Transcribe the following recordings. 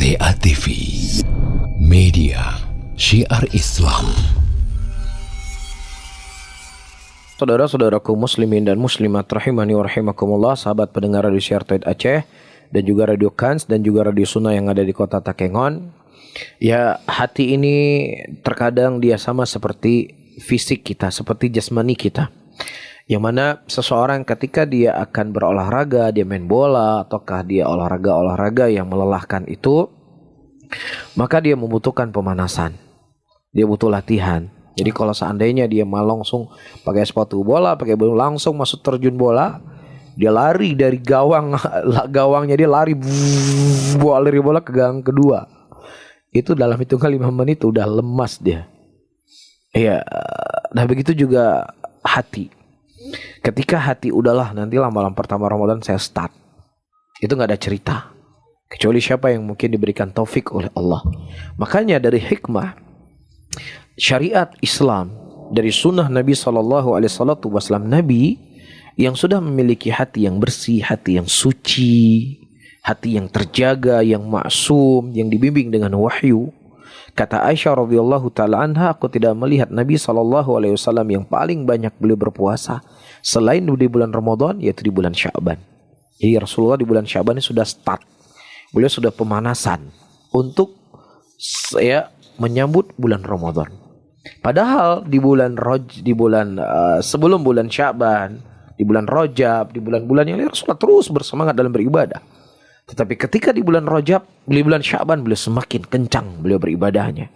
TA TV, media syiar Islam. Saudara-saudaraku muslimin dan muslimat rahimani wa rahimakumullah, sahabat pendengar Radio Syiar Tauhid Aceh dan juga Radio Kans dan juga Radio Sunnah yang ada di kota Takengon. Ya, hati ini terkadang dia sama seperti fisik kita, seperti jasmani kita. Yang mana seseorang ketika dia akan berolahraga, dia main bola, ataukah dia olahraga yang melelahkan itu, maka dia membutuhkan pemanasan. Dia butuh latihan. Jadi kalau seandainya dia mau langsung pakai sepatu bola, langsung masuk terjun bola, dia lari dari gawangnya dia lari bola ke gawang kedua. Itu dalam hitungan 5 menit udah lemas dia. Iya, nah begitu juga hati. Ketika hati udahlah nantilah malam pertama Ramadan saya start, itu nggak ada cerita kecuali siapa yang mungkin diberikan taufik oleh Allah. Makanya dari hikmah syariat Islam, dari sunnah Nabi SAW, Nabi yang sudah memiliki hati yang bersih, hati yang suci, hati yang terjaga, yang maksum, yang dibimbing dengan wahyu. Kata Aisyah radhiyallahu taala anha, aku tidak melihat Nabi SAW yang paling banyak beliau berpuasa selain di bulan Ramadan, yaitu di bulan Sya'ban. Jadi Rasulullah di bulan Sya'ban ini sudah start. Beliau sudah pemanasan untuk menyambut bulan Ramadan. Padahal sebelum bulan Sya'ban, di bulan Rajab, di bulan-bulan yang lain Rasulullah terus bersemangat dalam beribadah. Tetapi ketika di bulan Rajab, di bulan Sya'ban, beliau semakin kencang beliau beribadahnya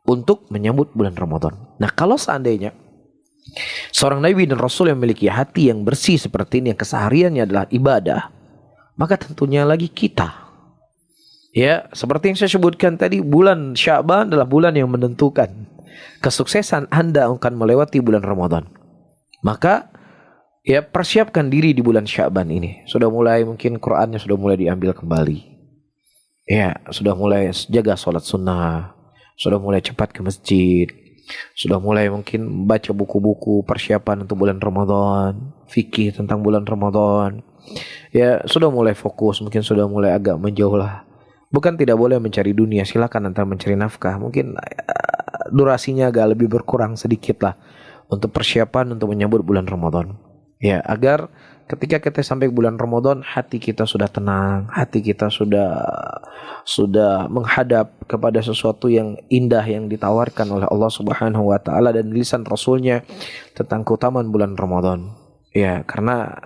untuk menyambut bulan Ramadan. Nah, kalau seandainya seorang Nabi dan Rasul yang memiliki hati yang bersih seperti ini, yang kesehariannya adalah ibadah, maka tentunya lagi kita. Ya, seperti yang saya sebutkan tadi, bulan Sya'ban adalah bulan yang menentukan kesuksesan Anda akan melewati bulan Ramadan. Maka ya, persiapkan diri di bulan Sya'ban ini. Sudah mulai mungkin Qur'annya sudah mulai diambil kembali. Ya, sudah mulai jaga sholat sunnah. Sudah mulai cepat ke masjid. Sudah mulai mungkin baca buku-buku persiapan untuk bulan Ramadan. Fikih tentang bulan Ramadan. Ya, sudah mulai fokus. Mungkin sudah mulai agak menjauh lah. Bukan tidak boleh mencari dunia. Silakan antara mencari nafkah. Mungkin durasinya agak lebih berkurang sedikit lah. Untuk persiapan untuk menyambut bulan Ramadan. Ya, agar ketika kita sampai bulan Ramadan, hati kita sudah tenang, hati kita sudah menghadap kepada sesuatu yang indah yang ditawarkan oleh Allah Subhanahu wa taala dan lisan Rasulnya tentang keutamaan bulan Ramadan. Ya, karena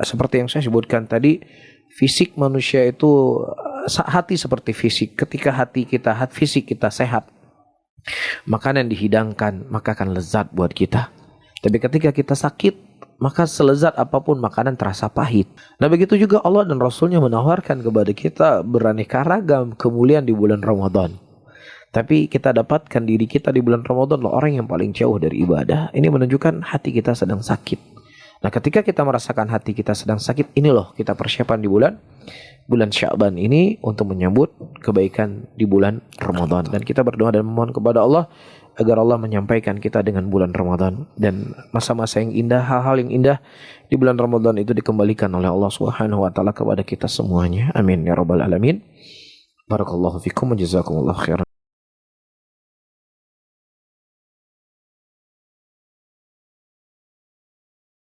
seperti yang saya sebutkan tadi, fisik manusia itu hati seperti fisik. Ketika fisik kita sehat, makanan dihidangkan, maka akan lezat buat kita. Tapi ketika kita sakit, maka selezat apapun makanan terasa pahit. Nah, begitu juga Allah dan Rasulnya menawarkan kepada kita beraneka ragam kemuliaan di bulan Ramadan. Tapi kita dapatkan diri kita di bulan Ramadan adalah orang yang paling jauh dari ibadah. Ini menunjukkan hati kita sedang sakit. Nah, ketika kita merasakan hati kita sedang sakit, ini loh kita persiapan di bulan Sya'ban ini untuk menyambut kebaikan di bulan Ramadan. Dan kita berdoa dan memohon kepada Allah agar Allah menyampaikan kita dengan bulan Ramadan dan masa-masa yang indah, hal-hal yang indah di bulan Ramadan itu dikembalikan oleh Allah Subhanahu wa taala kepada kita semuanya. Amin ya rabbal alamin. Barakallahu fikum wa jazakumullahu khairan.